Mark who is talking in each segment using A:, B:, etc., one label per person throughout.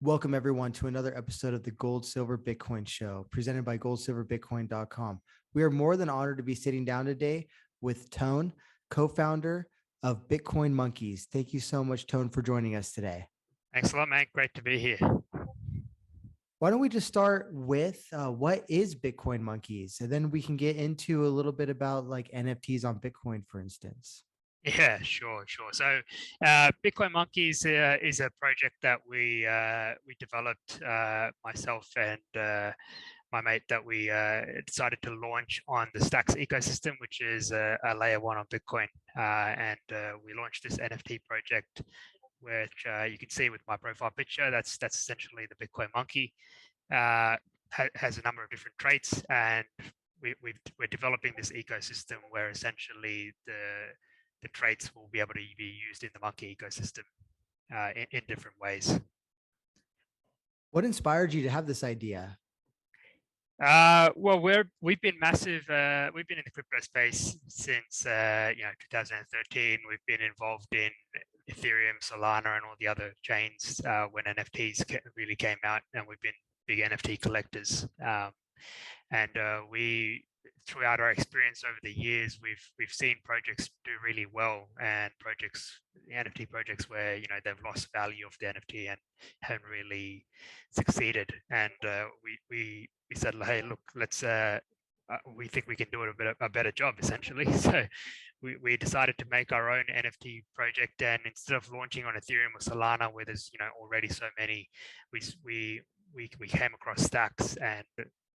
A: Welcome everyone to another episode of the Gold Silver Bitcoin Show, presented by GoldSilverBitcoin.com. We are more than honored to be sitting down today with Tone, co-founder of Bitcoin Monkeys. Thank you so much, Tone, for joining us today.
B: Thanks a lot, man. Great to be here.
A: Why don't we just start with what is Bitcoin Monkeys, and then we can get into a little bit about like NFTs on Bitcoin, for instance.
B: Yeah, sure. So, Bitcoin Monkeys is a project that we developed, myself and my mate, that we decided to launch on the Stacks ecosystem, which is a layer one on Bitcoin. And we launched this NFT project, which you can see with my profile picture. That's essentially the Bitcoin Monkey. Has a number of different traits, and we're developing this ecosystem where essentially the traits will be able to be used in the monkey ecosystem in different ways.
A: What inspired you to have this idea?
B: Well, we've been massive. We've been in the crypto space since 2013. We've been involved in Ethereum, Solana, and all the other chains when NFTs really came out, and we've been big NFT collectors. And we, throughout our experience over the years, we've seen projects do really well, and NFT projects where they've lost value of the NFT and haven't really succeeded. And we said, hey, look, let's we think we can do it a better job, essentially. So we decided to make our own NFT project, and instead of launching on Ethereum or Solana, where there's already so many, we came across Stacks and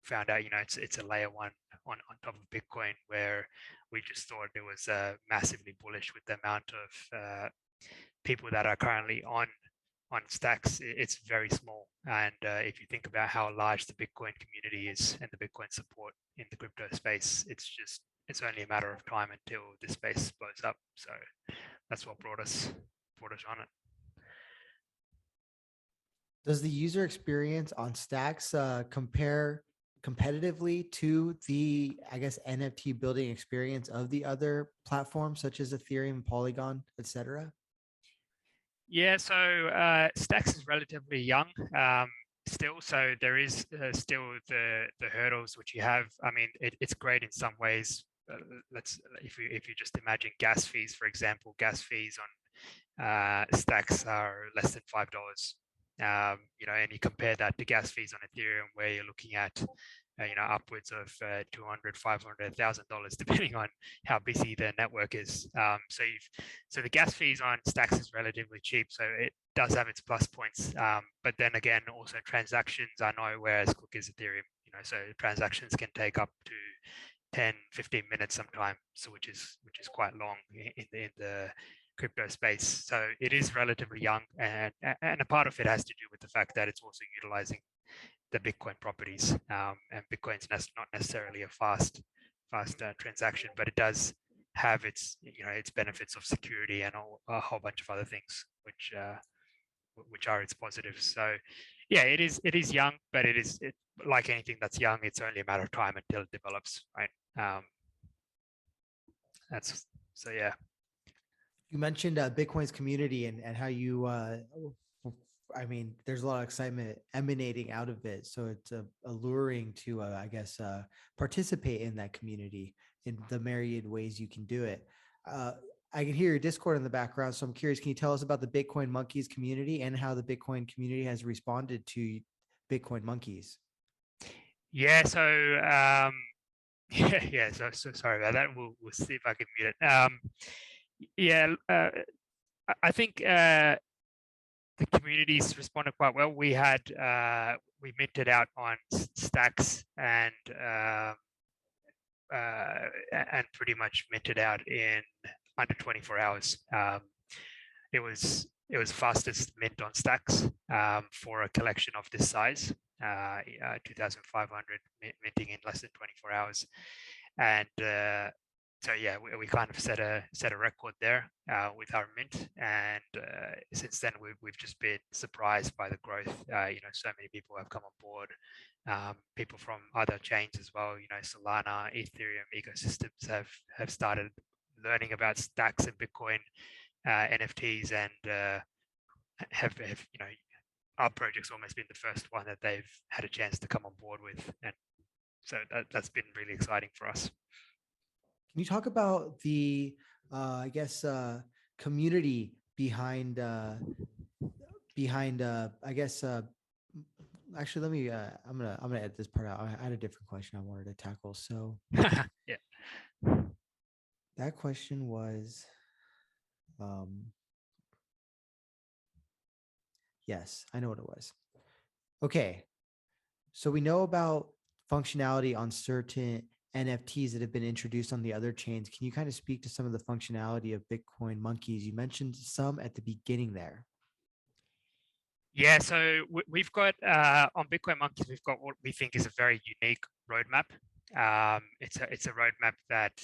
B: found out it's a layer one on top of Bitcoin, where we just thought it was massively bullish with the amount of people that are currently on Stacks. It's very small, and if you think about how large the Bitcoin community is and the Bitcoin support in the crypto space, it's only a matter of time until this space blows up. So that's what brought us on it.
A: Does the user experience on Stacks compare competitively to the, I guess, NFT building experience of the other platforms such as Ethereum, Polygon, etc.?
B: Yeah, so Stacks is relatively young still, so there is still the hurdles which you have. I mean, it's great in some ways. If you just imagine gas fees, for example, gas fees on Stacks are less than $5. And you compare that to gas fees on Ethereum, where you're looking at upwards of $200, $500, $1,000, depending on how busy the network is. So the gas fees on Stacks is relatively cheap, so it does have its plus points. But then again, also transactions are nowhere as quick as Ethereum. So transactions can take up to 10, 15 minutes sometimes, so which is quite long in the crypto space. So it is relatively young, and a part of it has to do with the fact that it's also utilizing the Bitcoin properties, and Bitcoin's not necessarily a fast transaction, but it does have its benefits of security and a whole bunch of other things which are its positives. So yeah, it is young, but it like anything that's young, it's only a matter of time until it develops, right? So yeah.
A: You mentioned Bitcoin's community and how you, I mean, there's a lot of excitement emanating out of it. So it's alluring to, I guess, participate in that community in the myriad ways you can do it. I can hear your Discord in the background. So I'm curious, can you tell us about the Bitcoin Monkeys community and how the Bitcoin community has responded to Bitcoin Monkeys?
B: Yeah, so yeah, so sorry about that. We'll see if I can mute it. Yeah, I think the communities responded quite well. We minted out on Stacks and pretty much minted out in under 24 hours. It was fastest mint on Stacks for a collection of this size, 2,500 minting in less than 24 hours, and so yeah, we kind of set a record there with our mint, and since then we've just been surprised by the growth. So many people have come on board, people from other chains as well. Solana, Ethereum ecosystems have started learning about Stacks and Bitcoin NFTs, and have our project's almost been the first one that they've had a chance to come on board with, and so that's been really exciting for us.
A: Can you talk about the, I guess, community behind, I guess, actually, let me, I'm gonna edit this part out. I had a different question I wanted to tackle. So
B: Yeah.
A: that question was, yes, I know what it was. Okay. So we know about functionality on certain NFTs that have been introduced on the other chains. Can you kind of speak to some of the functionality of Bitcoin monkeys? You mentioned some at the beginning there.
B: Yeah, so we've got on Bitcoin Monkeys, we've got what we think is a very unique roadmap. It's a roadmap that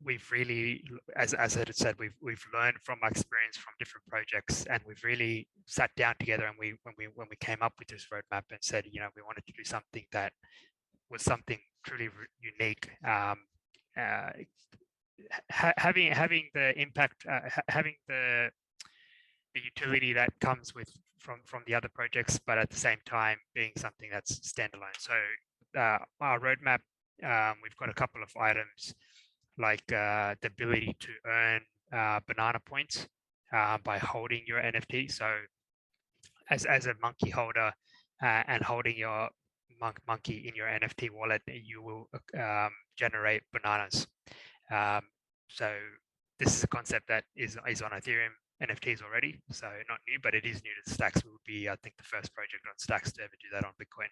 B: we've really, as I said, we've learned from our experience from different projects, and we've really sat down together. And when we came up with this roadmap and said, you know, we wanted to do something that was something truly unique. Having the impact, having the utility that comes with from the other projects, but at the same time being something that's standalone. So our roadmap, we've got a couple of items like the ability to earn banana points by holding your NFT. So as a monkey holder and holding your monkey in your NFT wallet, you will generate bananas. So this is a concept that is on Ethereum NFTs already, so not new, but it is new to Stacks. We would be, I think, the first project on Stacks to ever do that on Bitcoin.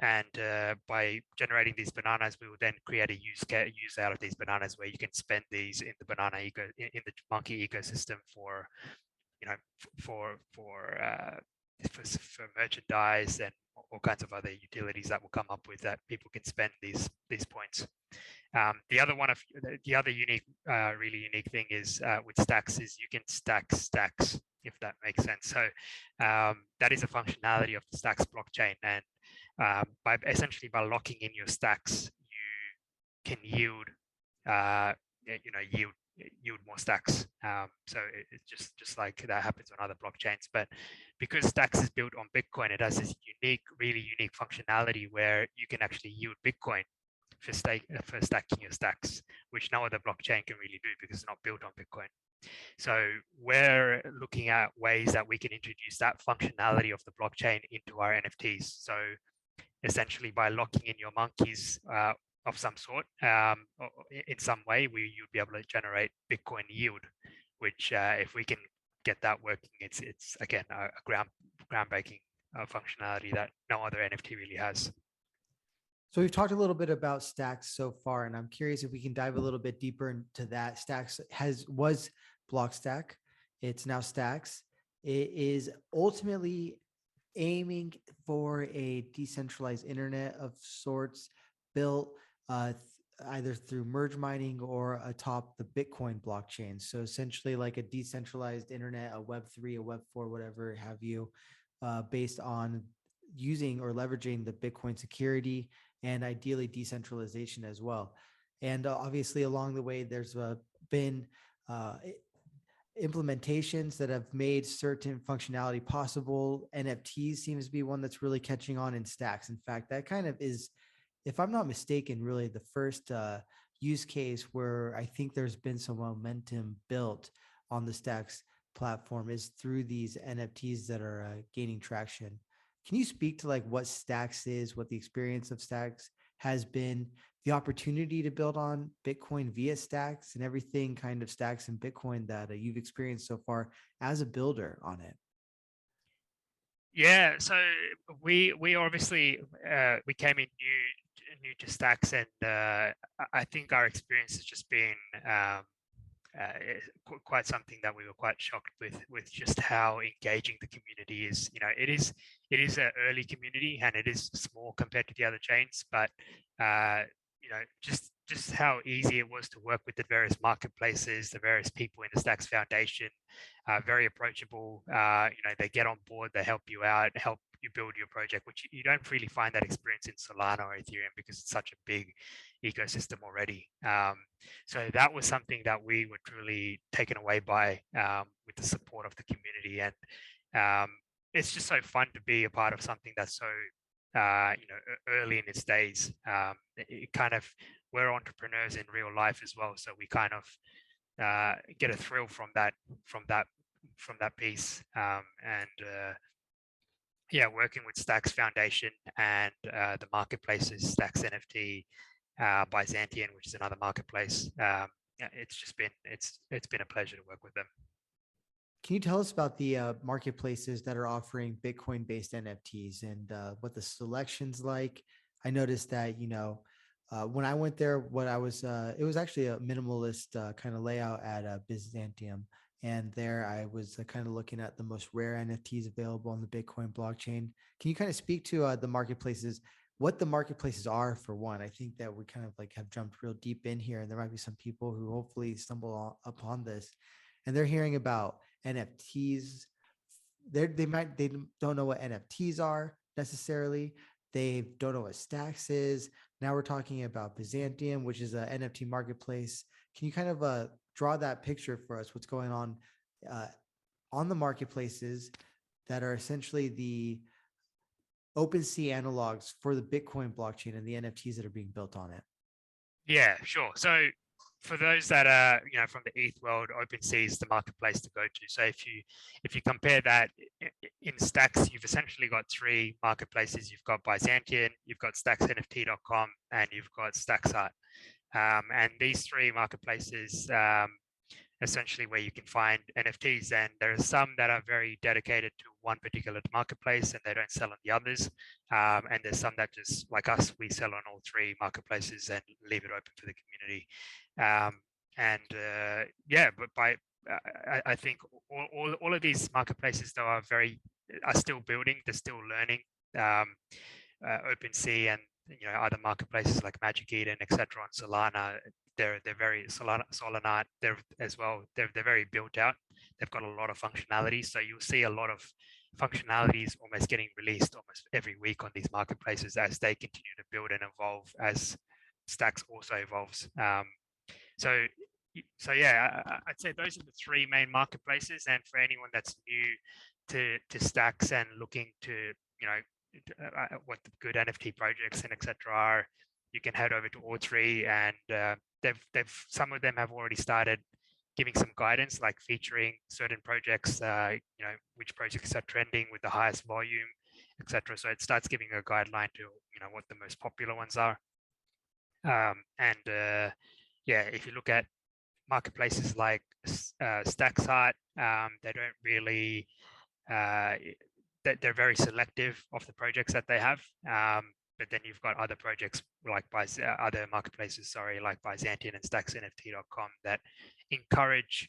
B: And by generating these bananas, we will then create a use out of these bananas where you can spend these in the banana in the monkey ecosystem for, you know, for merchandise and all kinds of other utilities that will come up with that people can spend these points. The other unique, really unique thing is with Stacks is you can stack stacks, if that makes sense. So that is a functionality of the Stacks blockchain, and by essentially by locking in your stacks, you can yield, yield more stacks. So it's just like that happens on other blockchains. But because Stacks is built on Bitcoin, it has this really unique functionality where you can actually yield Bitcoin for stacking your stacks, which no other blockchain can really do because it's not built on Bitcoin. So we're looking at ways that we can introduce that functionality of the blockchain into our NFTs. So essentially by locking in your monkeys of some sort, in some way, you'd be able to generate Bitcoin yield, which if we can get that working, it's again a groundbreaking functionality that no other NFT really has.
A: So we've talked a little bit about Stacks so far, and I'm curious if we can dive a little bit deeper into that. Stacks was Blockstack. It's now Stacks. It is ultimately aiming for a decentralized internet of sorts, built either through merge mining or atop the Bitcoin blockchain. So essentially like a decentralized internet, a Web3, a Web4, whatever have you, based on using or leveraging the Bitcoin security and ideally decentralization as well. And obviously along the way, there's been implementations that have made certain functionality possible. NFTs seems to be one that's really catching on in Stacks. In fact, that kind of is, if I'm not mistaken, really the first use case where I think there's been some momentum built on the Stacks platform is through these NFTs that are gaining traction. Can you speak to like what Stacks is, what the experience of Stacks has been, the opportunity to build on Bitcoin via Stacks and everything kind of Stacks and Bitcoin that you've experienced so far as a builder on it?
B: Yeah, so we obviously we came in new to Stacks, and I think our experience has just been quite something that we were quite shocked with just how engaging the community is. You know, it is an early community and it is small compared to the other chains, but you know, just just how easy it was to work with the various marketplaces, the various people in the Stacks Foundation. Very approachable. They get on board, they help you out, help you build your project, which you don't really find that experience in Solana or Ethereum because it's such a big ecosystem already. So that was something that we were truly taken away by, with the support of the community. And it's just so fun to be a part of something that's so early in its days. It kind of, we're entrepreneurs in real life as well, so we kind of get a thrill from that piece. Yeah, working with Stacks Foundation and the marketplaces, Stacks NFT, Byzantium, which is another marketplace. It's been a pleasure to work with them.
A: Can you tell us about the marketplaces that are offering Bitcoin-based NFTs and what the selection's like? I noticed that, when I went there, it was actually a minimalist kind of layout at Byzantium. And there I was kind of looking at the most rare NFTs available on the Bitcoin blockchain. Can you kind of speak to the marketplaces, what the marketplaces are for one? I think that we kind of like have jumped real deep in here, and there might be some people who hopefully stumble upon this and they're hearing about NFTs. They don't know what NFTs are necessarily. They don't know what Stacks is. Now we're talking about Byzantium, which is an NFT marketplace. Can you kind of draw that picture for us? What's going on the marketplaces that are essentially the OpenSea analogs for the Bitcoin blockchain and the NFTs that are being built on it?
B: Yeah, sure. So for those that are from the ETH world, OpenSea is the marketplace to go to. So if you compare that in Stacks, you've essentially got three marketplaces. You've got Byzantium, you've got StacksNFT.com, and you've got StacksArt. And these three marketplaces, essentially where you can find NFTs, and there are some that are very dedicated to one particular marketplace and they don't sell on the others. And there's some that just like us, we sell on all three marketplaces and leave it open for the community. I think all of these marketplaces though are still building, they're still learning. OpenSea and other marketplaces like Magic Eden, etc. on Solana, they're very Solana they're as well. They're very built out. They've got a lot of functionality. So you'll see a lot of functionalities almost getting released almost every week on these marketplaces as they continue to build and evolve as Stacks also evolves. So yeah, I'd say those are the three main marketplaces. And for anyone that's new to Stacks and looking to what the good NFT projects and etc. are, you can head over to all three, and they've some of them have already started giving some guidance, like featuring certain projects, which projects are trending with the highest volume, etc. So it starts giving a guideline to what the most popular ones are. If you look at marketplaces like StacksArt, they don't really they're very selective of the projects that they have. But then you've got other projects like other marketplaces, like Byzantium and StacksNFT.com that encourage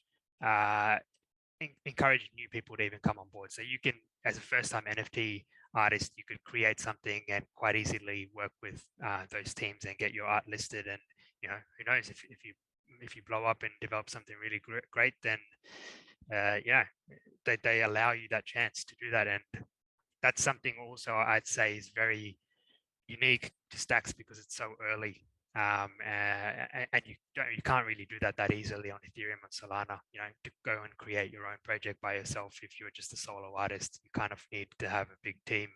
B: new people to even come on board. So you can, as a first-time NFT artist, you could create something and quite easily work with those teams and get your art listed. And who knows, if you blow up and develop something really great, then they allow you that chance to do that. And that's something also I'd say is very unique to Stacks because it's so early. And you can't really do that easily on Ethereum and Solana. To go and create your own project by yourself, if you're just a solo artist, you kind of need to have a big team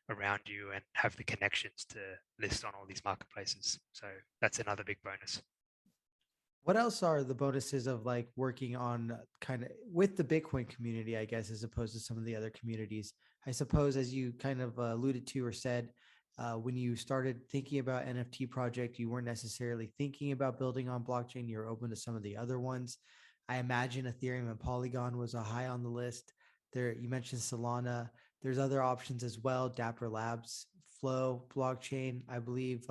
B: around you and have the connections to list on all these marketplaces. So that's another big bonus.
A: What else are the bonuses of like working on kind of with the Bitcoin community, I guess, as opposed to some of the other communities? I suppose, as you kind of alluded to or said, when you started thinking about NFT project, you weren't necessarily thinking about building on blockchain. You're open to some of the other ones. I imagine Ethereum and Polygon was a high on the list. There, you mentioned Solana. There's other options as well. Dapper Labs, Flow blockchain, I believe,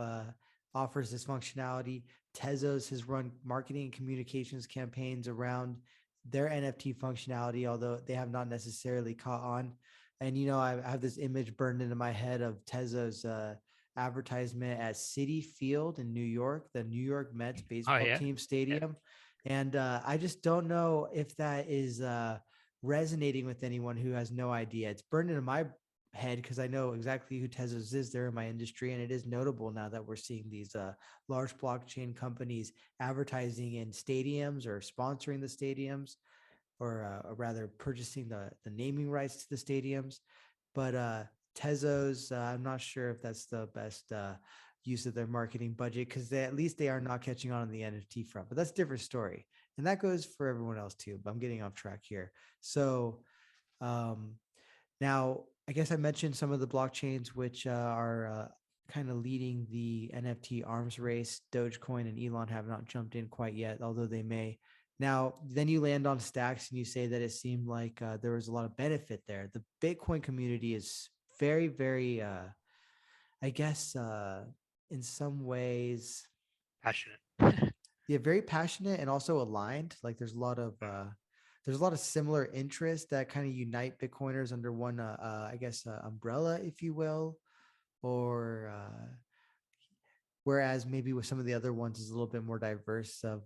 A: offers this functionality. Tezos has run marketing and communications campaigns around their NFT functionality, although they have not necessarily caught on. And I have this image burned into my head of Tezos advertisement at Citi Field in New York, the New York Mets
B: Oh
A: baseball
B: yeah.
A: team
B: Yeah.
A: stadium. And I just don't know if that is resonating with anyone who has no idea. It's burned into my head because I know exactly who Tezos is. They're in my industry, and it is notable now that we're seeing these large blockchain companies advertising in stadiums or sponsoring the stadiums, or rather purchasing the naming rights to the stadiums. But Tezos, I'm not sure if that's the best use of their marketing budget, because at least they are not catching on the NFT front. But that's a different story, and that goes for everyone else too. But I'm getting off track here. So um, now, I guess I mentioned some of the blockchains which are kind of leading the NFT arms race. Dogecoin and Elon have not jumped in quite yet, although they may. Now, then you land on Stacks and you say that it seemed like there was a lot of benefit there. The Bitcoin community is very, very, I guess, in some ways,
B: Passionate.
A: yeah, very passionate and also aligned. Like there's a lot of similar interests that kind of unite Bitcoiners under one, I guess, umbrella, if you will. Or whereas maybe with some of the other ones is a little bit more diverse of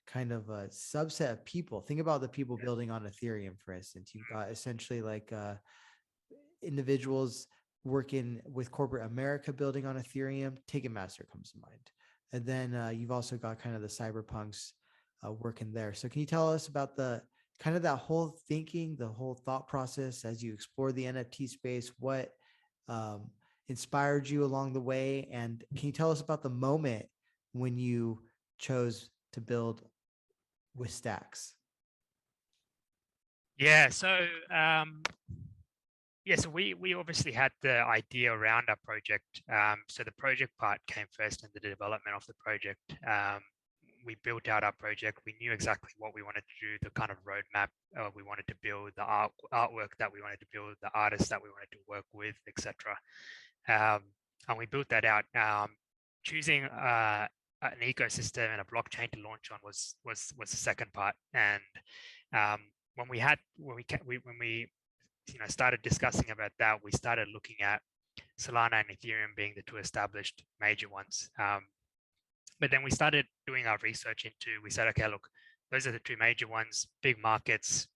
A: kind of a subset of people. Think about the people
B: Yeah.
A: building on Ethereum, for instance. You've got essentially like individuals working with corporate America building on Ethereum. Ticketmaster comes to mind. And then you've also got kind of the cyberpunks working there. So can you tell us about the kind of that whole thinking, the whole thought process as you explore the NFT space? What um, inspired you along the way? And can you tell us about the moment when you chose to build with Stacks?
B: Yeah. So yeah, so we obviously had the idea around our project. So the project part came first in the development of the project. We built out our project. We knew exactly what we wanted to do, the kind of roadmap we wanted to build, the artwork that we wanted to build, the artists that we wanted to work with, etc. And we built that out. Choosing an ecosystem and a blockchain to launch on was the second part. And when we started discussing about that, we started looking at Solana and Ethereum being the two established major ones. But then we started doing our research into. We said, okay, look, those are the two major ones, big markets,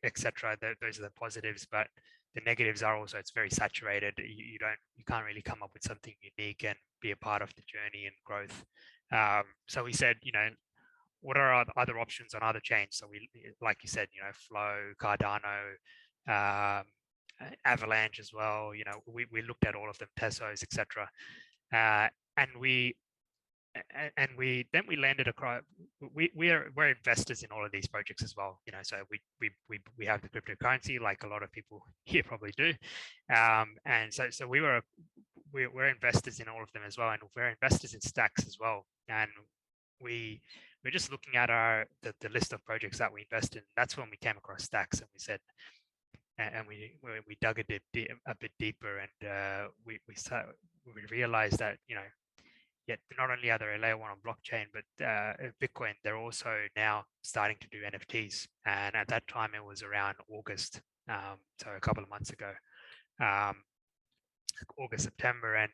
B: etc. Those are the positives, but the negatives are also it's very saturated. You can't really come up with something unique and be a part of the journey and growth. So we said, what are our other options on other chains? So we, like you said, Flow, Cardano, um, Avalanche as well. We looked at all of them, Tesos, etc. And we landed across. We're investors in all of these projects as well. So we have the cryptocurrency like a lot of people here probably do, and so we're investors in all of them as well, and we're investors in Stacks as well. And we're just looking at the list of projects that we invest in. That's when we came across Stacks, and we said, and we dug a bit deeper, and we realized that yet not only are they a layer one on blockchain, but Bitcoin, they're also now starting to do NFTs. And at that time, it was around August, so a couple of months ago, August, September, and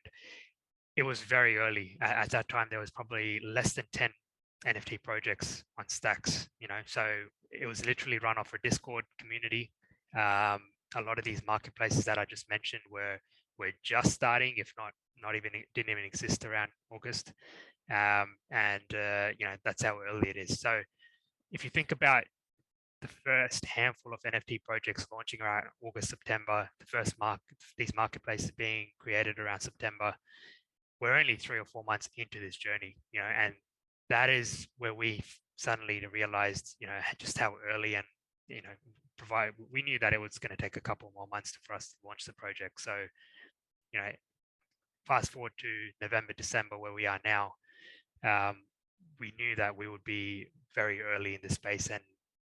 B: it was very early. At that time, there was probably less than 10 NFT projects on Stacks. So it was literally run off a Discord community. A lot of these marketplaces that I just mentioned were just starting, if not even didn't even exist around August. And that's how early it is. So if you think about the first handful of NFT projects launching around August, September, these marketplaces being created around September, we're only 3 or 4 months into this journey, and that is where we suddenly realized, just how early and, we knew that it was going to take a couple more months for us to launch the project. So, fast forward to November, December, where we are now, we knew that we would be very early in the space, and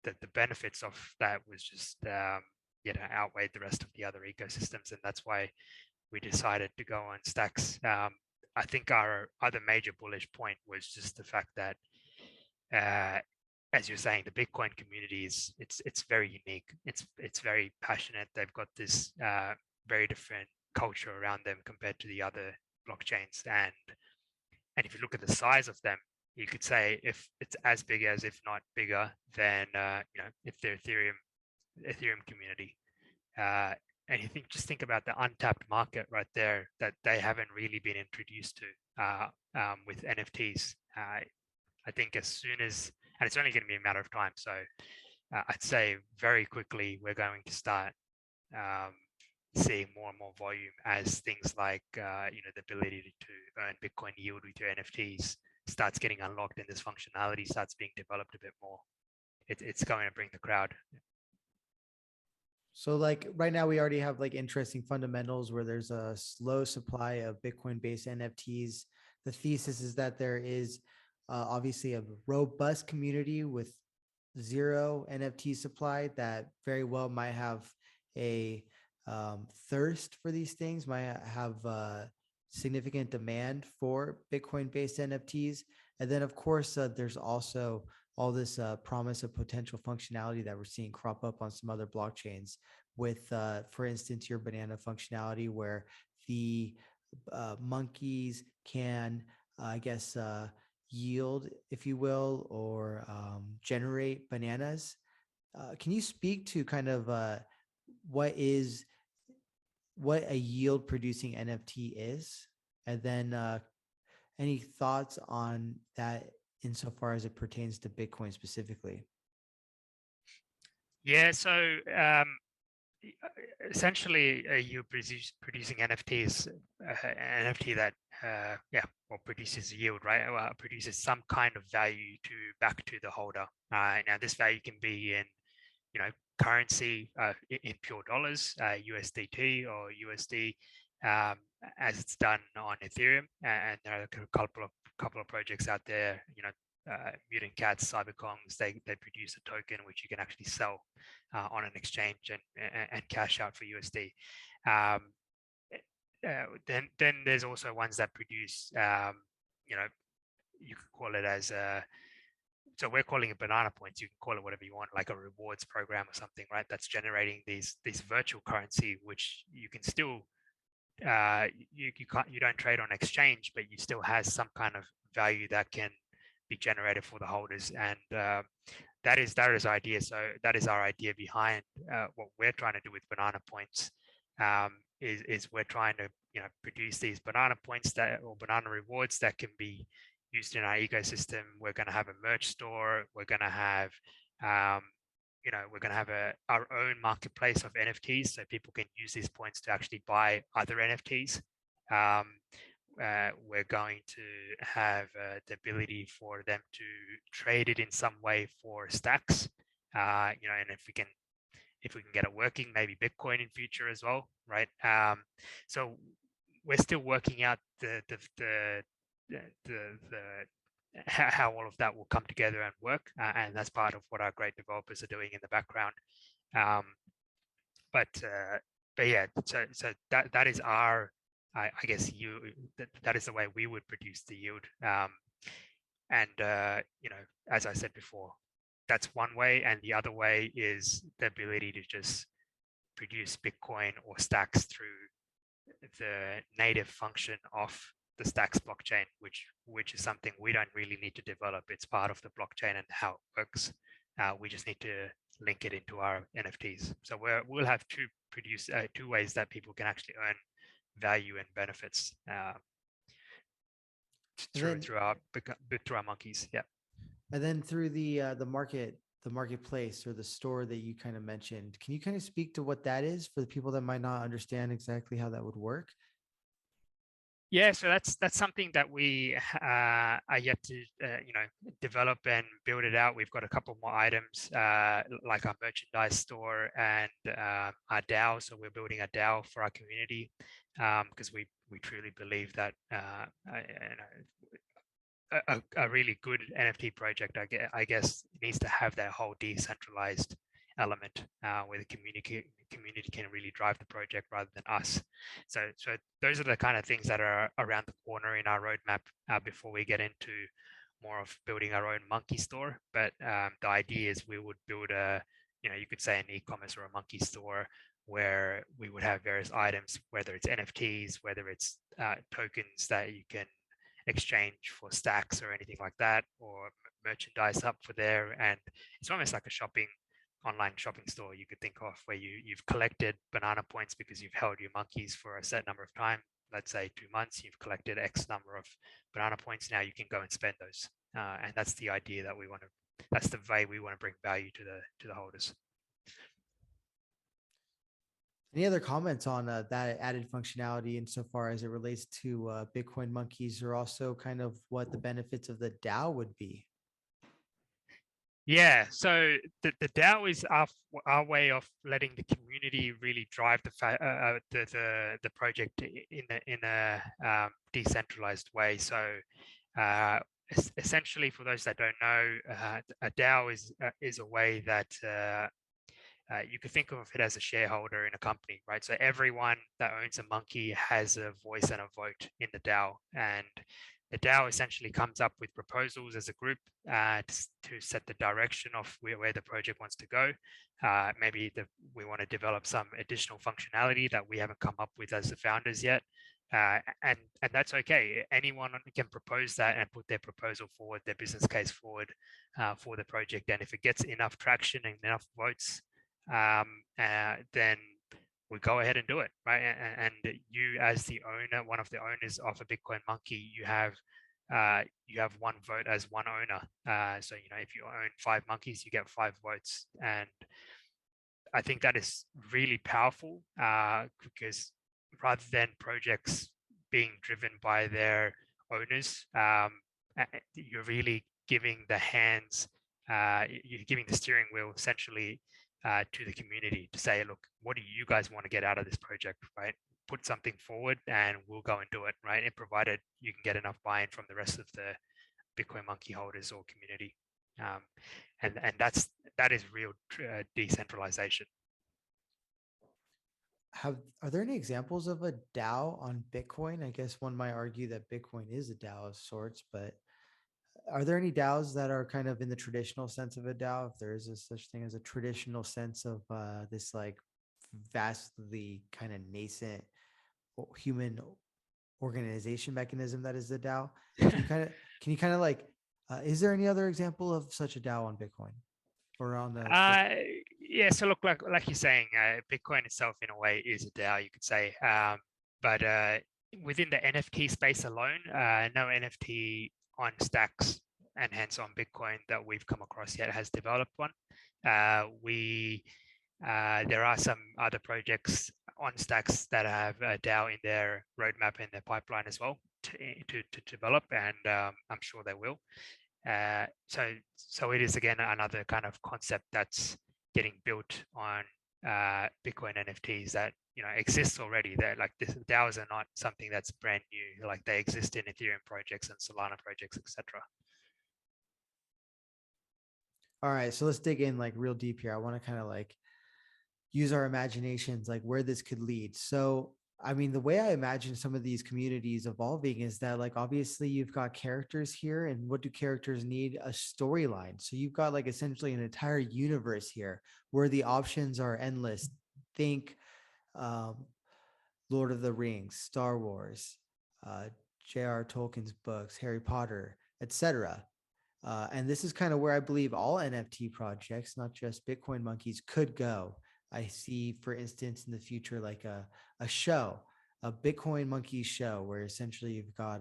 B: that the benefits of that was just, outweighed the rest of the other ecosystems. And that's why we decided to go on Stacks. I think our other major bullish point was just the fact that, as you're saying, the Bitcoin community it's very unique. It's very passionate. They've got this very different culture around them compared to the other blockchains. And if you look at the size of them, you could say if it's as big as, if not bigger than, if the Ethereum community. And you just think about the untapped market right there that they haven't really been introduced to with NFTs. I think as soon as, and it's only going to be a matter of time. So I'd say very quickly we're going to start seeing more and more volume as things like the ability to earn Bitcoin yield with your NFTs starts getting unlocked and this functionality starts being developed a bit more. It's going to bring the crowd.
A: So like right now we already have like interesting fundamentals where there's a slow supply of Bitcoin based NFTs. The thesis is that there is obviously a robust community with zero NFT supply that very well might have a thirst for these things, might have significant demand for Bitcoin based NFTs. And then of course, there's also all this promise of potential functionality that we're seeing crop up on some other blockchains with, for instance, your banana functionality where the monkeys can, I guess, yield, if you will, or generate bananas. Can you speak to kind of what a yield producing NFT is? And then any thoughts on that insofar as it pertains to Bitcoin specifically?
B: Yeah, so essentially you're producing NFTs, an NFT that produces yield, right? Well, produces some kind of value back to the holder. Now this value can be in currency, in pure dollars, USDT or USD, as it's done on Ethereum. And there are a couple of projects out there, Mutant Cats, Cyberkongs, they produce a token which you can actually sell on an exchange and cash out for USD. Then there's also ones that produce, you could call it as so we're calling it banana points. You can call it whatever you want, like a rewards program or something, right? That's generating these virtual currency, which you can still you don't trade on exchange, but you still has some kind of value that can be generated for the holders. And that is our idea. So that is our idea behind what we're trying to do with banana points. Is we're trying to produce these banana points or banana rewards that can be used in our ecosystem. We're going to have a merch store. We're going to have our own marketplace of NFTs, so people can use these points to actually buy other NFTs. We're going to have the ability for them to trade it in some way for stacks, and if we can get it working, maybe Bitcoin in future as well, right? So we're still working out how all of that will come together and work, and that's part of what our great developers are doing in the background. But yeah, so that is our, I guess that is the way we would produce the yield. And as I said before, that's one way, and the other way is the ability to just produce Bitcoin or stacks through the native function of the Stacks blockchain, which is something we don't really need to develop. It's part of the blockchain and how it works. We just need to link it into our NFTs. So we'll have two ways that people can actually earn value and benefits through our monkeys. Yeah.
A: And then through the marketplace or the store that you kind of mentioned, can you kind of speak to what that is for the people that might not understand exactly how that would work?
B: Yeah, so that's something that we are yet to develop and build it out. We've got a couple more items like our merchandise store and our DAO. So we're building a DAO for our community because we truly believe that a really good NFT project, I guess, needs to have that whole decentralized element where the community can really drive the project rather than us. So those are the kind of things that are around the corner in our roadmap before we get into more of building our own monkey store. But the idea is we would build you could say an e-commerce or a monkey store where we would have various items, whether it's NFTs, whether it's tokens that you can exchange for stacks or anything like that, or merchandise up for there. And it's almost like a online shopping store you could think of, where you've collected banana points because you've held your monkeys for a set number of time. Let's say 2 months, you've collected X number of banana points. Now you can go and spend those. And that's the idea that that's the way we want to bring value to the holders.
A: Any other comments on that added functionality insofar as it relates to Bitcoin monkeys, or also kind of what the benefits of the DAO would be?
B: Yeah, so the DAO is our way of letting the community really drive the project in a decentralized way. So essentially, for those that don't know, a DAO is a way that you could think of it as a shareholder in a company, right? So everyone that owns a monkey has a voice and a vote in the DAO, and the DAO essentially comes up with proposals as a group to set the direction of where the project wants to go. Maybe we want to develop some additional functionality that we haven't come up with as the founders yet. And that's okay. Anyone can propose that and put their proposal forward, their business case forward for the project. And if it gets enough traction and enough votes, then we go ahead and do it, right? And you, as the owner, one of the owners of a Bitcoin monkey, you have one vote as one owner. So if you own 5 monkeys, you get 5 votes, and I think that is really powerful because rather than projects being driven by their owners, you're really giving you're giving the steering wheel essentially to the community to say, look, what do you guys want to get out of this project, right? Put something forward and we'll go and do it, right? And provided you can get enough buy-in from the rest of the Bitcoin monkey holders or community. And that is real decentralization.
A: Are there any examples of a DAO on Bitcoin? I guess one might argue that Bitcoin is a DAO of sorts, but are there any DAOs that are kind of in the traditional sense of a DAO? If there is a such thing as a traditional sense of this like vastly kind of nascent human organization mechanism that is the DAO, can you kind of like, is there any other example of such a DAO on Bitcoin or on the?
B: Yeah, so look, like you're saying, Bitcoin itself in a way is a DAO, you could say. But within the NFT space alone, no NFT on stacks and hence on Bitcoin that we've come across yet has developed one. There are some other projects on stacks that have a DAO in their roadmap and their pipeline as well to develop, and I'm sure they will. So it is again another kind of concept that's getting built on Bitcoin NFTs that exists already. They're like this, DAOs are not something that's brand new. Like they exist in Ethereum projects and Solana projects, etc.
A: All right, so let's dig in like real deep here. I want to kind of like use our imaginations, like where this could lead. So, I mean, the way I imagine some of these communities evolving is that like, obviously you've got characters here, and what do characters need? A storyline. So you've got like essentially an entire universe here where the options are endless. Think Lord of the Rings, Star Wars, J.R. Tolkien's books, Harry Potter, etc. And this is kind of where I believe all NFT projects, not just Bitcoin monkeys, could go. I see, for instance, in the future, like a show, a Bitcoin monkey show, where essentially you've got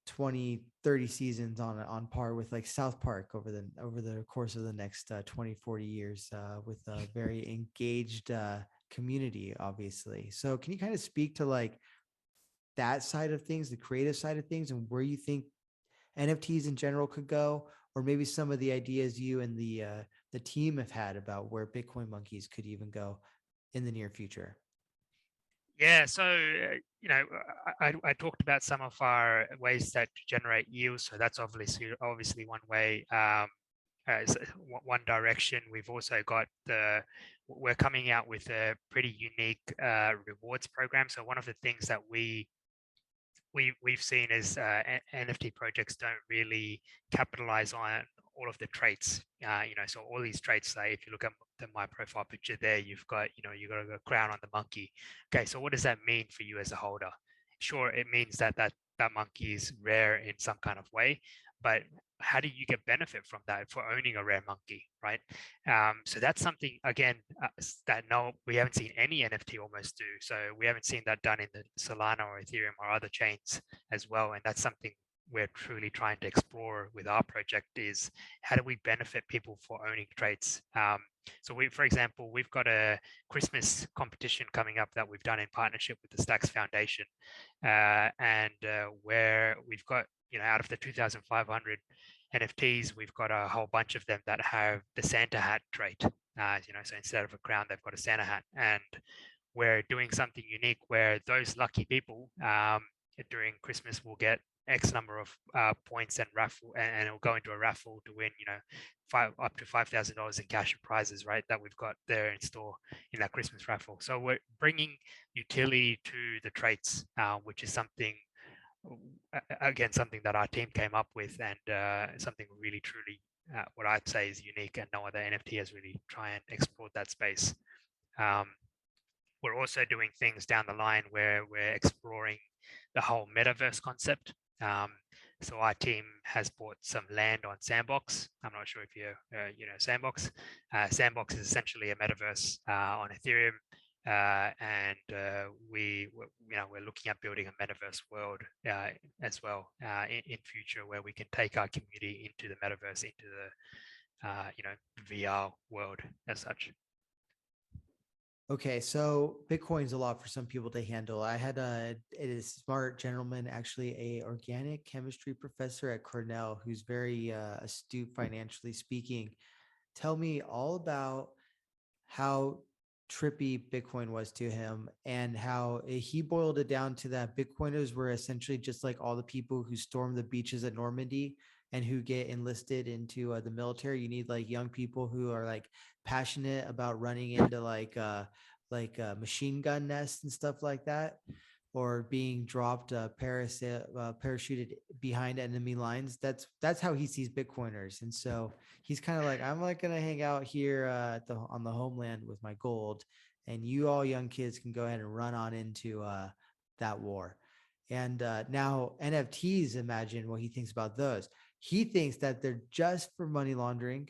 A: 20, 30 seasons on par with like South Park over the course of the next 20, 40 years with a very engaged community, obviously. So can you kind of speak to like that side of things, the creative side of things, and where you think NFTs in general could go, or maybe some of the ideas you and the team have had about where Bitcoin monkeys could even go in the near future?
B: Yeah, so I talked about some of our ways that to generate yield. So that's obviously one way. As one direction. We've also got we're coming out with a pretty unique rewards program. So one of the things that we've seen is NFT projects don't really capitalize on all of the traits. So all these traits, like if you look at my profile picture there, you've got a crown on the monkey. Okay, so what does that mean for you as a holder? Sure, it means that monkey is rare in some kind of way, but how do you get benefit from that for owning a rare monkey, right? So that's something, again, that we haven't seen any NFT almost do. So we haven't seen that done in the Solana or Ethereum or other chains as well. And that's something we're truly trying to explore with our project, is how do we benefit people for owning traits? So for example, we've got a Christmas competition coming up that we've done in partnership with the Stacks Foundation, and where we've got, out of the 2,500 NFTs, we've got a whole bunch of them that have the Santa hat trait. So instead of a crown, they've got a Santa hat, and we're doing something unique where those lucky people during Christmas will get X number of points and raffle, and it'll go into a raffle to win, up to $5,000 in cash and prizes, right? That we've got there in store in that Christmas raffle. So we're bringing utility to the traits, which is something, again, something that our team came up with, and something really, truly, what I'd say is unique, and no other NFT has really tried and explored that space. We're also doing things down the line where we're exploring the whole metaverse concept. So our team has bought some land on Sandbox. I'm not sure if you know Sandbox. Sandbox is essentially a metaverse on Ethereum, and we're looking at building a metaverse world as well in future, where we can take our community into the metaverse, into the VR world as such.
A: Okay, so Bitcoin's a lot for some people to handle. I had a smart gentleman, actually a organic chemistry professor at Cornell, who's very astute financially speaking, tell me all about how trippy Bitcoin was to him, and how he boiled it down to that Bitcoiners were essentially just like all the people who stormed the beaches at Normandy and who get enlisted into the military. You need like young people who are like passionate about running into machine gun nests and stuff like that, or being dropped parachuted behind enemy lines. That's how he sees Bitcoiners. And so he's kind of like, I'm like going to hang out here on the homeland with my gold, and you all young kids can go ahead and run on into that war. And now NFTs, imagine what he thinks about those. He thinks that they're just for money laundering.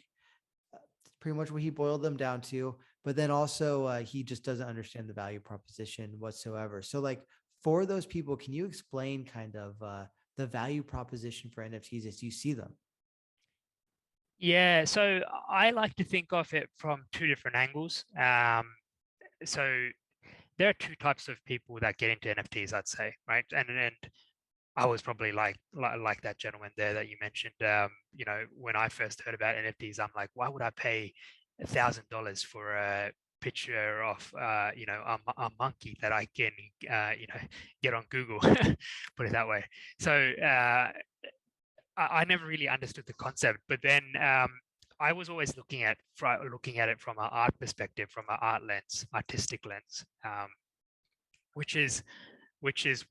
A: Pretty much what he boiled them down to. But then also he just doesn't understand the value proposition whatsoever. So like, for those people, can you explain kind of the value proposition for NFTs as you see them?
B: Yeah, so I like to think of it from two different angles. So there are two types of people that get into NFTs, I'd say, right? And I was probably like that gentleman there that you mentioned. When I first heard about NFTs, I'm like, why would I pay $1,000 for a picture of a monkey that I can get on Google, put it that way. So I never really understood the concept, but then I was always looking at it from an art perspective, from an artistic lens, which is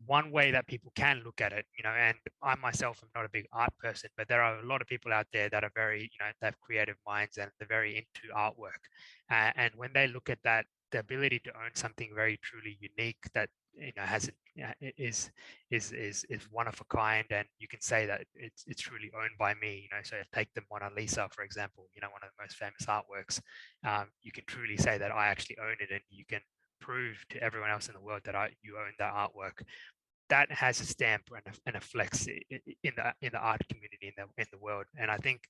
B: one way that people can look at it, and I myself am not a big art person, but there are a lot of people out there that are very, they have creative minds and they're very into artwork. And when they look at that, the ability to own something very truly unique that, has is one of a kind, and you can say that it's truly owned by me, so take the Mona Lisa, for example, one of the most famous artworks. You can truly say that I actually own it, and you can prove to everyone else in the world that you own that artwork. That has a stamp and a flex in the art community in the world. And I think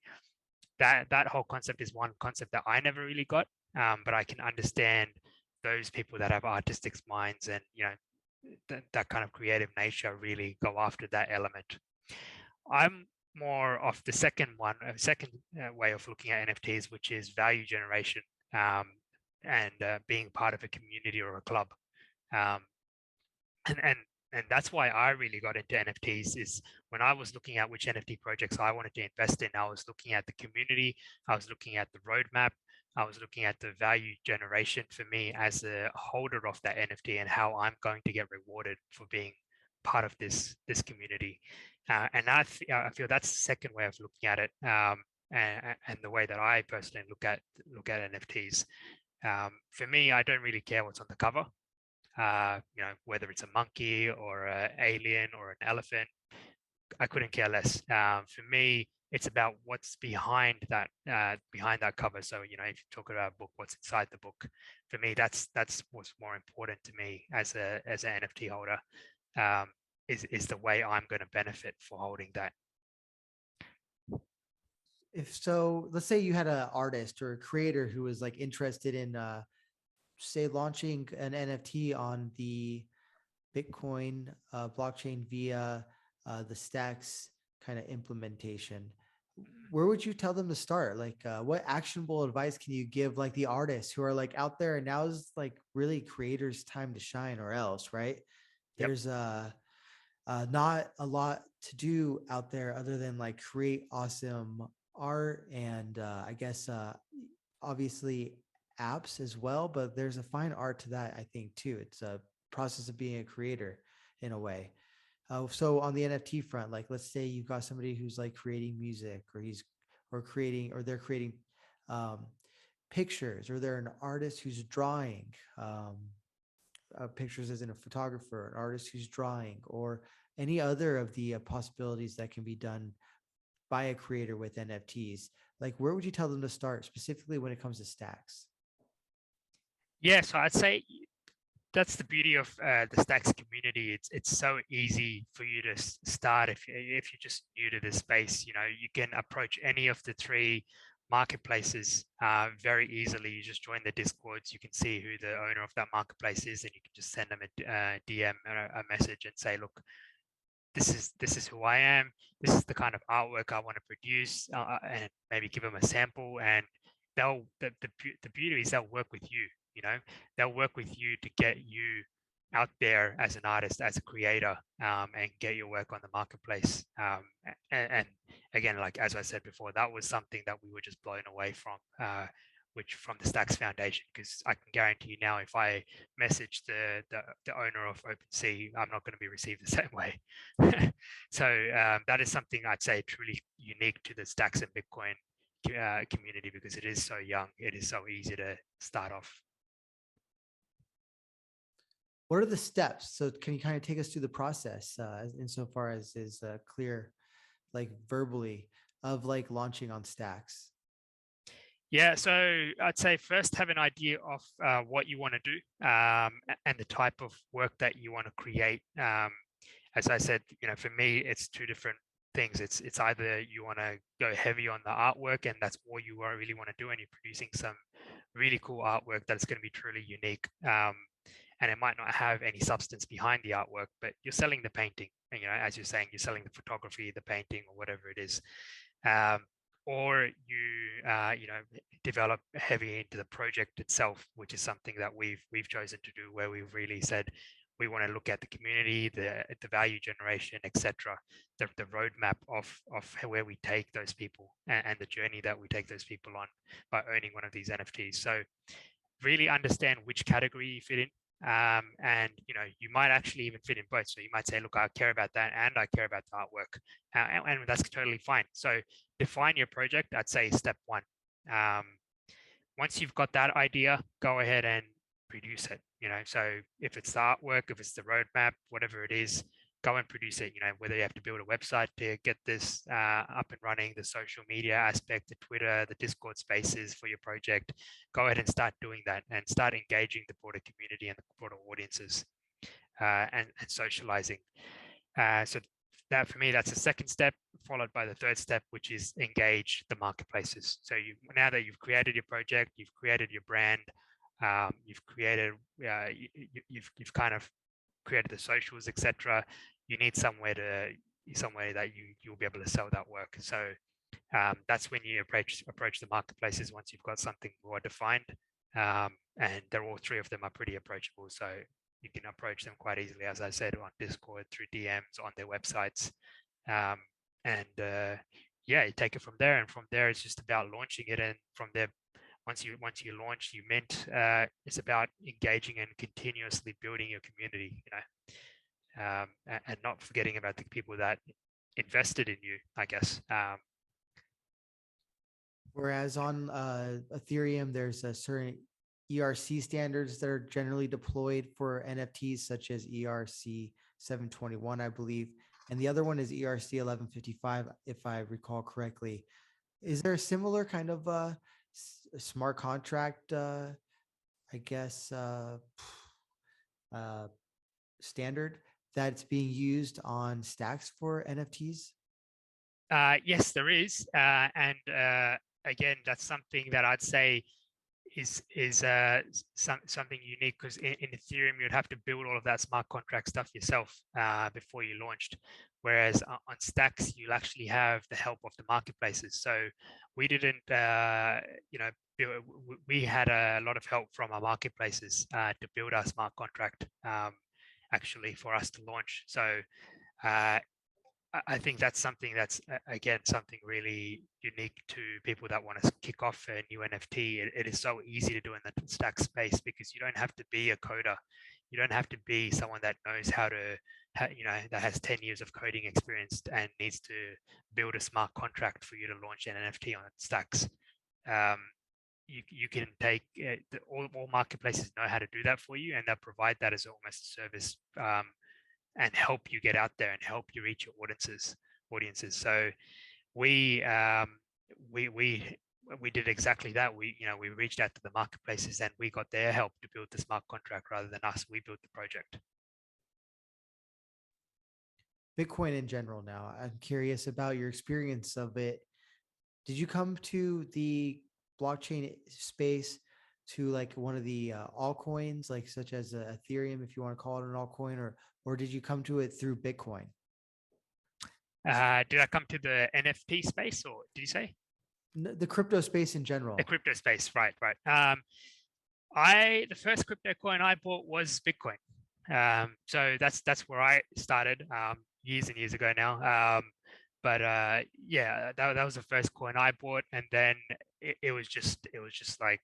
B: that whole concept is one concept that I never really got, but I can understand those people that have artistic minds and that kind of creative nature really go after that element. I'm more of the second way of looking at NFTs, which is value generation, and being part of a community or a club. Um, and that's why I really got into NFTs, is when I was looking at which NFT projects I wanted to invest in, I was looking at the community, I was looking at the roadmap, I was looking at the value generation for me as a holder of that NFT, and how I'm going to get rewarded for being part of this community. And I feel that's the second way of looking at it. and the way that I personally look at NFTs. For me, I don't really care what's on the cover. Whether it's a monkey or an alien or an elephant, I couldn't care less. For me, it's about what's behind that cover. So if you talk about a book, what's inside the book. For me, that's what's more important to me as an NFT holder. Is the way I'm going to benefit for holding that.
A: If so, let's say you had an artist or a creator who was like interested in say launching an NFT on the Bitcoin blockchain via the stacks kind of implementation. Where would you tell them to start? Like, what actionable advice can you give like the artists who are like out there, and now is like really creators' time to shine, or else, right?
B: Yep.
A: There's not a lot to do out there other than like create awesome art and I guess obviously apps as well, but there's a fine art to that, I think, too. It's a process of being a creator in a way. So on the NFT front, like let's say you've got somebody who's like creating music, or they're creating um, pictures, or they're an artist who's drawing pictures as in a photographer, an artist who's drawing, or any other of the possibilities that can be done by a creator with NFTs. Like, where would you tell them to start specifically when it comes to stacks?
B: Yeah, so I'd say that's the beauty of the Stacks community. It's so easy for you to start if you're just new to this space. You can approach any of the three marketplaces very easily. You just join the discords. You can see who the owner of that marketplace is, and you can just send them a DM or a message and say, look, this is who I am. This is the kind of artwork I want to produce, and maybe give them a sample. And the beauty is they'll work with you. They'll work with you to get you out there as an artist, as a creator, and get your work on the marketplace. And again, like as I said before, that was something that we were just blown away from. Which from the Stacks Foundation, because I can guarantee you now, if I message the owner of OpenSea, I'm not going to be received the same way. So that is something I'd say truly unique to the Stacks and Bitcoin community, because it is so young. It is so easy to start off.
A: What are the steps? So can you kind of take us through the process insofar as is clear, like verbally, of like launching on stacks?
B: Yeah, so I'd say first have an idea of what you want to do, and the type of work that you want to create. As I said, for me, it's two different things. It's either you want to go heavy on the artwork, and that's all you really want to do, and you're producing some really cool artwork that's going to be truly unique. And it might not have any substance behind the artwork, but you're selling the painting. And, as you're saying, you're selling the photography, the painting, or whatever it is. Or you develop heavy into the project itself, which is something that we've chosen to do, where we've really said we want to look at the community, the value generation, etc., the roadmap of where we take those people, and the journey that we take those people on by owning one of these NFTs. So really understand which category you fit in. And you might actually even fit in both. So you might say, look, I care about that and I care about the artwork, and that's totally fine. So define your project. I'd say step one. Once you've got that idea, go ahead and produce it. So if it's the artwork, if it's the roadmap, whatever it is, go and produce it. Whether you have to build a website to get this up and running, the social media aspect, the Twitter, the Discord spaces for your project, go ahead and start doing that, and start engaging the broader community and the broader audiences, and socializing. So that, for me, that's the second step, followed by the third step, which is engage the marketplaces. So now that you've created your project, you've created your brand, you've created, you've kind of created the socials, etc. You need somewhere that you'll be able to sell that work. So that's when you approach the marketplaces, once you've got something more defined, and all three of them are pretty approachable. So you can approach them quite easily, as I said, on Discord, through DMs, on their websites, and yeah, you take it from there. And from there, it's just about launching it. And from there, once you launch, you mint. It's about engaging and continuously building your community. And not forgetting about the people that invested in you, I guess.
A: Whereas on Ethereum, there's a certain ERC standards that are generally deployed for NFTs, such as ERC 721, I believe. And the other one is ERC 1155, if I recall correctly. Is there a similar kind of smart contract, I guess, uh, standard that's being used on stacks for NFTs?
B: Yes, there is, and again, that's something that I'd say is something unique, because in Ethereum you'd have to build all of that smart contract stuff yourself before you launched, whereas on Stacks you'll actually have the help of the marketplaces. So we didn't, we had a lot of help from our marketplaces to build our smart contract actually for us to launch. So uh, I think that's something that's again something really unique to people that want to kick off a new NFT. It is so easy to do in the stack space because you don't have to be a coder. You don't have to be someone that knows how to, that has 10 years of coding experience and needs to build a smart contract for you to launch an NFT on stacks. Um, you can take all marketplaces know how to do that for you, and they'll provide that as almost a service. And help you get out there and help you reach your audiences. So we we did exactly that. We reached out to the marketplaces and we got their help to build the smart contract rather than us. We built the project.
A: Bitcoin in general now. I'm curious about your experience of it. Did you come to the blockchain space to like one of the altcoins, like such as Ethereum, if you want to call it an altcoin, or did you come to it through Bitcoin?
B: Did I come to the NFT space, or did you say
A: The crypto space in
B: the
A: general.
B: crypto space? Right. The first crypto coin I bought was Bitcoin. So that's where I started years and years ago now. But yeah, that was the first coin I bought, and then it was just like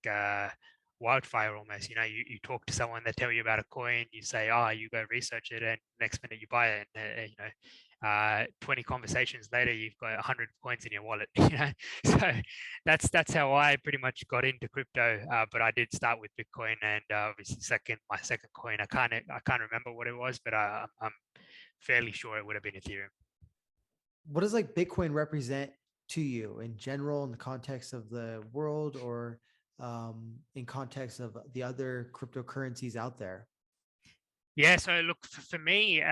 B: wildfire almost. You talk to someone, they tell you about a coin, you say, oh, you go research it, and next minute you buy it, and 20 conversations later, you've got 100 coins in your wallet. So that's how I pretty much got into crypto. But I did start with Bitcoin, and obviously my second coin. I can't remember what it was, but I'm fairly sure it would have been Ethereum.
A: What does like Bitcoin represent to you in general in the context of the world, or in context of the other cryptocurrencies out there?
B: Yeah, so look, for me,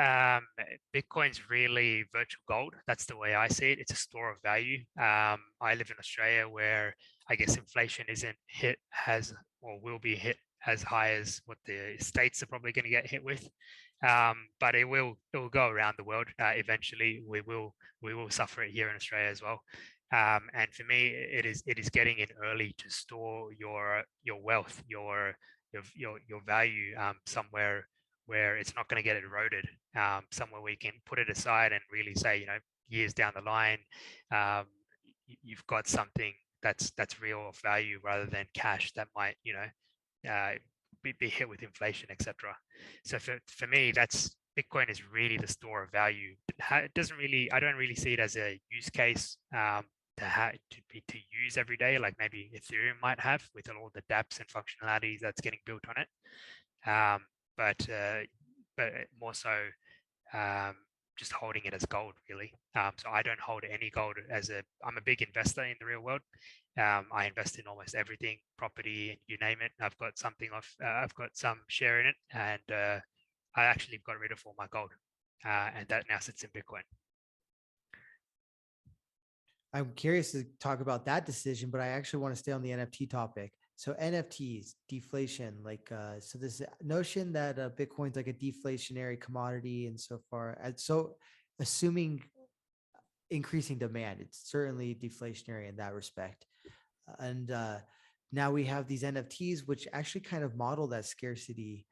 B: Bitcoin's really virtual gold. That's the way I see it. It's a store of value. I live in Australia, where I guess inflation isn't hit as, or will be hit as high as what the states are probably going to get hit with. But it will go around the world. Eventually, we will suffer it here in Australia as well. And for me, it is getting in early to store your wealth, your value somewhere where it's not going to get eroded, somewhere we can put it aside and really say, years down the line, um, you've got something that's real of value rather than cash that might, be hit with inflation, etc. So for me, that's Bitcoin is really the store of value. It doesn't really, I don't really see it as a use case to use every day, like maybe Ethereum might have with all the dApps and functionalities that's getting built on it. Um, but more so um, just holding it as gold, really. So I don't hold any gold I'm a big investor in the real world. I invest in almost everything, property, and you name it. I've got some share in it, and I actually got rid of all my gold, and that now sits in Bitcoin.
A: I'm curious to talk about that decision, but I actually want to stay on the NFT topic. So NFTs, deflation, like so this notion that Bitcoin's like a deflationary commodity, and so far, and so assuming increasing demand, it's certainly deflationary in that respect. And now we have these NFTs, which actually kind of model that scarcity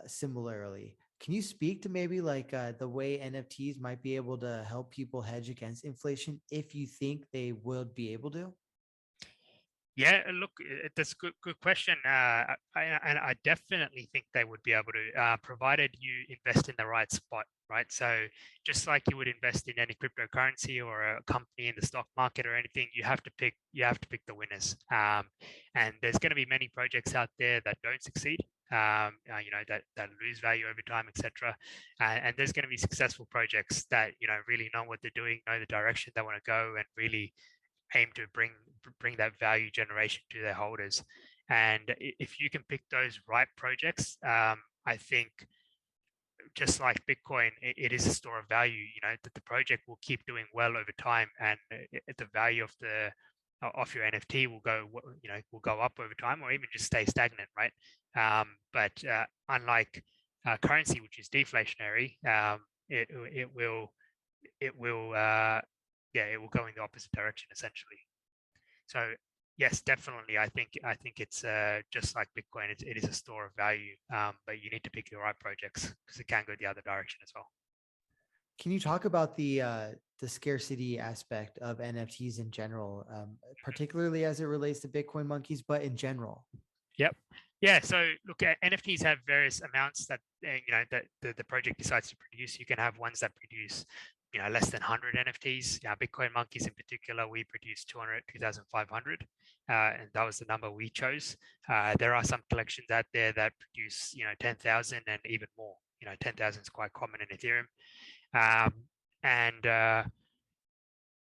A: similarly. Can you speak to maybe like the way NFTs might be able to help people hedge against inflation if you think they would be able to?
B: Yeah, look, that's a good question. And I definitely think they would be able to, provided you invest in the right spot, right? So just like you would invest in any cryptocurrency or a company in the stock market or anything, you have to pick the winners. And there's going to be many projects out there that don't succeed. That lose value over time, etc. And there's going to be successful projects that really know what they're doing, know the direction they want to go, and really aim to bring that value generation to their holders. And if you can pick those right projects, I think just like Bitcoin, it is a store of value. That the project will keep doing well over time, and the value of your NFT will go up over time, or even just stay stagnant, right? But unlike currency, which is deflationary, it will go in the opposite direction essentially. So yes, definitely. I think it's just like Bitcoin. It is a store of value, but you need to pick the right projects because it can go the other direction as well.
A: Can you talk about the scarcity aspect of NFTs in general, particularly as it relates to Bitcoin monkeys, but in general?
B: Yep. Yeah. So look, NFTs have various amounts that that the project decides to produce. You can have ones that produce less than 100 NFTs. Bitcoin monkeys in particular, we produced 2,500, and that was the number we chose. There are some collections out there that produce 10,000 and even more. 10,000 is quite common in Ethereum. And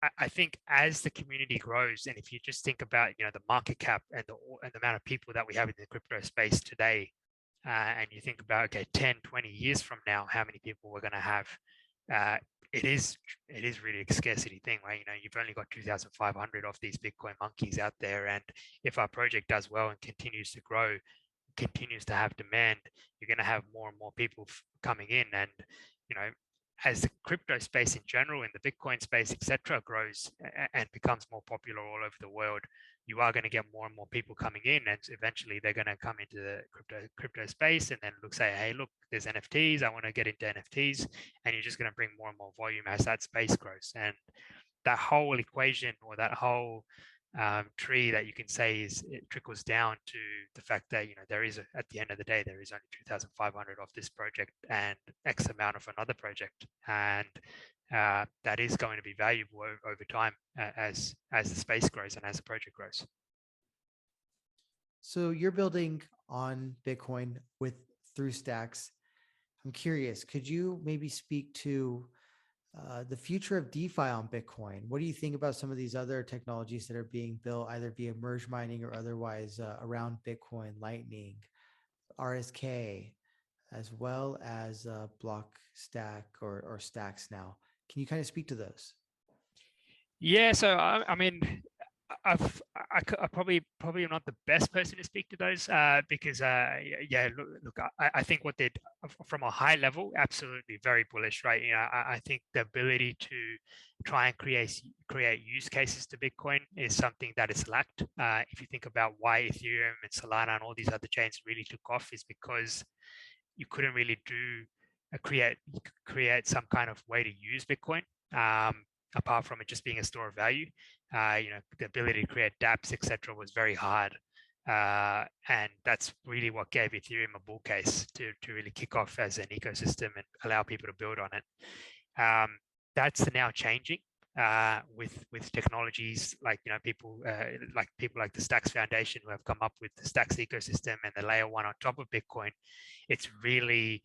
B: I think as the community grows, and if you just think about the market cap and the amount of people that we have in the crypto space today, and you think about, okay, 10, 20 years from now, how many people we're going to have, uh, it is really a scarcity thing, right? You've only got 2,500 of these Bitcoin monkeys out there, and if our project does well and continues to grow, continues to have demand, you're going to have more and more people coming in. And as the crypto space in general, in the Bitcoin space, etc., grows and becomes more popular all over the world, you are going to get more and more people coming in, and eventually they're going to come into the crypto space and then say, hey, look, there's NFTs, I want to get into NFTs, and you're just going to bring more and more volume as that space grows. And that whole equation, or that whole tree that you can say it trickles down to the fact that there is at the end of the day, there is only 2,500 of this project and X amount of another project, and that is going to be valuable over time as the space grows and as the project grows.
A: So you're building on Bitcoin through Stacks. I'm curious, could you maybe speak to the future of DeFi on Bitcoin? What do you think about some of these other technologies that are being built either via merge mining or otherwise around Bitcoin, Lightning, RSK, as well as Block Stack or Stacks now? Can you kind of speak to those?
B: Yeah, so I mean, I probably am not the best person to speak to those because look, I think what they from a high level, absolutely very bullish, right? I think the ability to try and create use cases to Bitcoin is something that is lacked. If you think about why Ethereum and Solana and all these other chains really took off, is because you couldn't really create some kind of way to use Bitcoin. Apart from it just being a store of value, the ability to create dApps, etc., was very hard, and that's really what gave Ethereum a bull case to really kick off as an ecosystem and allow people to build on it. That's now changing with technologies like people like the Stacks Foundation, who have come up with the Stacks ecosystem and the layer one on top of Bitcoin. It's really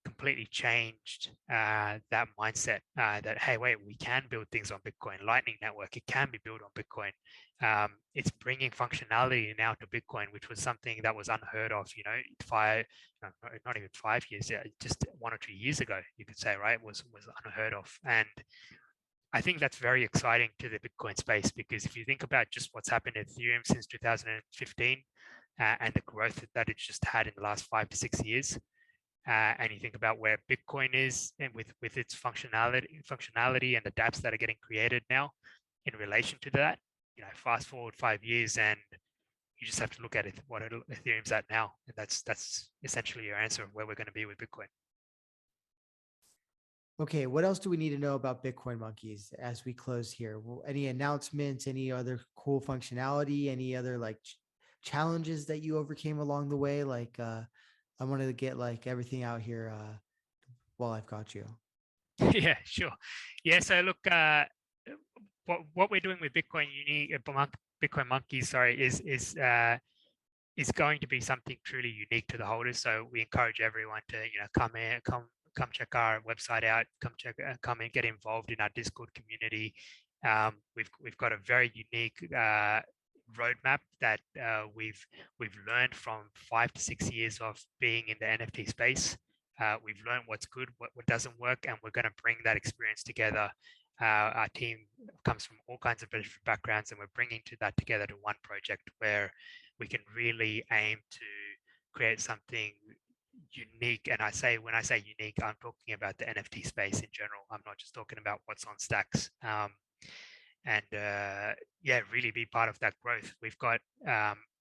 B: completely changed that mindset that, hey, wait, we can build things on Bitcoin. Lightning Network, it can be built on Bitcoin. It's bringing functionality now to Bitcoin, which was something that was unheard of, not even 5 years, just 1 or 2 years ago, you could say, right, was unheard of. And I think that's very exciting to the Bitcoin space, because if you think about just what's happened at Ethereum since 2015 and the growth that it's just had in the last 5 to 6 years, and you think about where Bitcoin is and with its functionality and the dApps that are getting created now in relation to that, fast forward 5 years and you just have to look at it, what Ethereum's at now, and that's essentially your answer of where we're going to be with Bitcoin.
A: Okay, what else do we need to know about Bitcoin monkeys as we close here? Any announcements, any other cool functionality, any other like challenges that you overcame along the way? Like I wanted to get like everything out here while I've got you.
B: Yeah, sure. Yeah, so look, what we're doing with Bitcoin Uni, Bitcoin Monkeys, sorry, is going to be something truly unique to the holders. So we encourage everyone to come check our website out, come and get involved in our Discord community. We've got a very unique roadmap that we've learned from 5 to 6 years of being in the NFT space. We've learned what's good, what doesn't work, and we're going to bring that experience together. Our team comes from all kinds of different backgrounds, and we're bringing that together to one project where we can really aim to create something unique. And when I say unique, I'm talking about the NFT space in general. I'm not just talking about what's on stacks. Yeah, really be part of that growth. We've got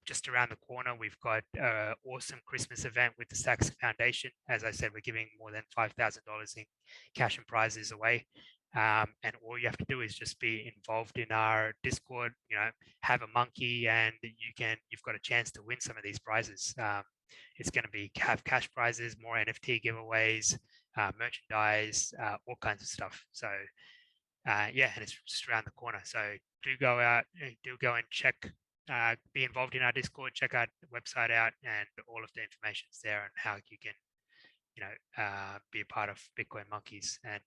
B: just around the corner, we've got an awesome Christmas event with the Stacks Foundation. As I said, we're giving more than $5,000 in cash and prizes away. And all you have to do is just be involved in our Discord, have a monkey, and you've got a chance to win some of these prizes. It's going to have cash prizes, more NFT giveaways, merchandise, all kinds of stuff. So yeah, and it's just around the corner. So do go out, do go and check, be involved in our Discord, check our website out, and all of the information's there and how you can, be a part of Bitcoin Monkeys. And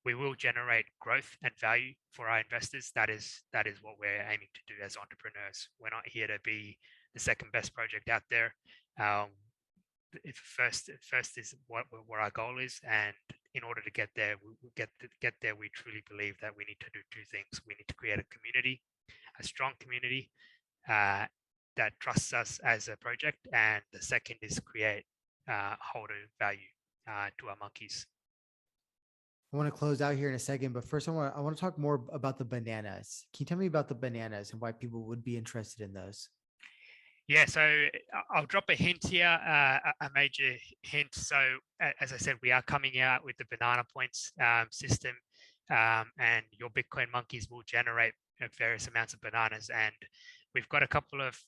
B: we will generate growth and value for our investors. That is what we're aiming to do as entrepreneurs. We're not here to be the second best project out there. If first is what our goal is, and in order to get there, we truly believe that we need to do two things. We need to create a community, a strong community that trusts us as a project, and the second is create holder value to our monkeys.
A: I want to close out here in a second, but first I want to talk more about the bananas. Can you tell me about the bananas and why people would be interested in those?
B: Yeah, so I'll drop a hint here, a major hint. So as I said, we are coming out with the banana points system, and your Bitcoin monkeys will generate various amounts of bananas. And we've got a couple of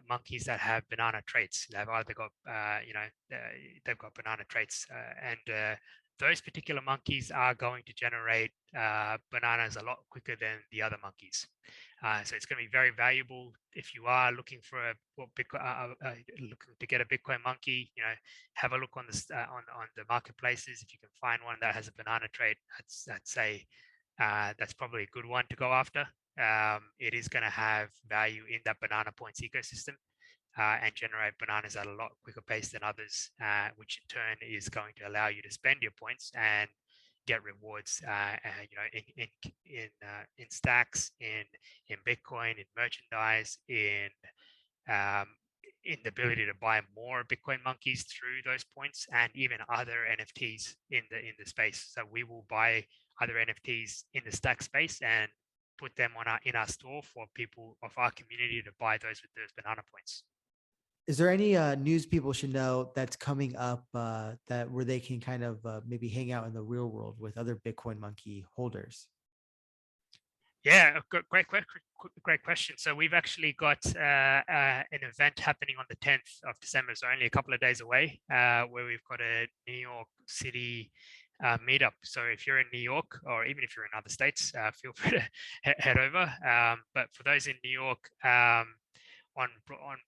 B: monkeys that have banana traits. They've either got, they've got banana traits, and those particular monkeys are going to generate bananas a lot quicker than the other monkeys. So it's going to be very valuable if you are looking for looking to get a Bitcoin monkey. Have a look on the marketplaces. If you can find one that has a banana trait, that's probably a good one to go after. It is going to have value in that banana points ecosystem and generate bananas at a lot quicker pace than others, which in turn is going to allow you to spend your points and get rewards, in stacks, in Bitcoin, in merchandise, in the ability to buy more Bitcoin monkeys through those points, and even other NFTs in the space. So we will buy other NFTs in the stack space and put them in our store for people of our community to buy those with those banana points.
A: Is there any news people should know that's coming up that where they can kind of maybe hang out in the real world with other Bitcoin monkey holders?
B: Yeah, great question. So we've actually got an event happening on the 10th of December, so only a couple of days away, where we've got a New York City meetup. So if you're in New York, or even if you're in other states, feel free to head over. But for those in New York, on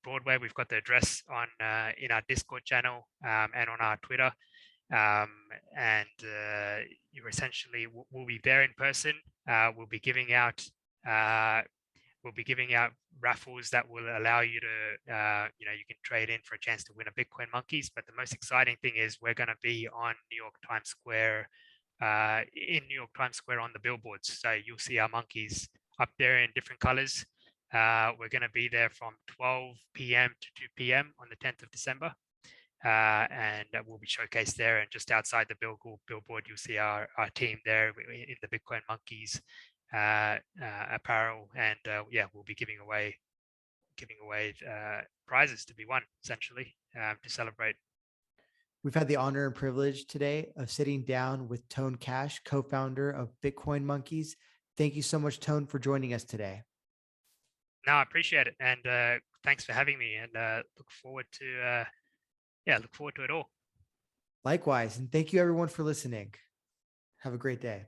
B: Broadway, we've got the address in our Discord channel and on our Twitter. You essentially will be there in person. We'll be giving out raffles that will allow you to you can trade in for a chance to win a Bitcoin monkeys. But the most exciting thing is we're going to be on New York Times Square, on the billboards. So you'll see our monkeys up there in different colors. We're going to be there from 12 p.m. to 2 p.m. on the 10th of December. And we'll be showcased there, and just outside the billboard you'll see our team there in the Bitcoin monkeys apparel, and we'll be giving away prizes to be won, essentially, to celebrate.
A: We've had the honor and privilege today of sitting down with Tope Kash, co-founder of Bitcoin Monkeys. Thank you so much, Tone, for joining us today.
B: No, I appreciate it, and thanks for having me. And look forward to it all.
A: Likewise, and thank you everyone for listening. Have a great day.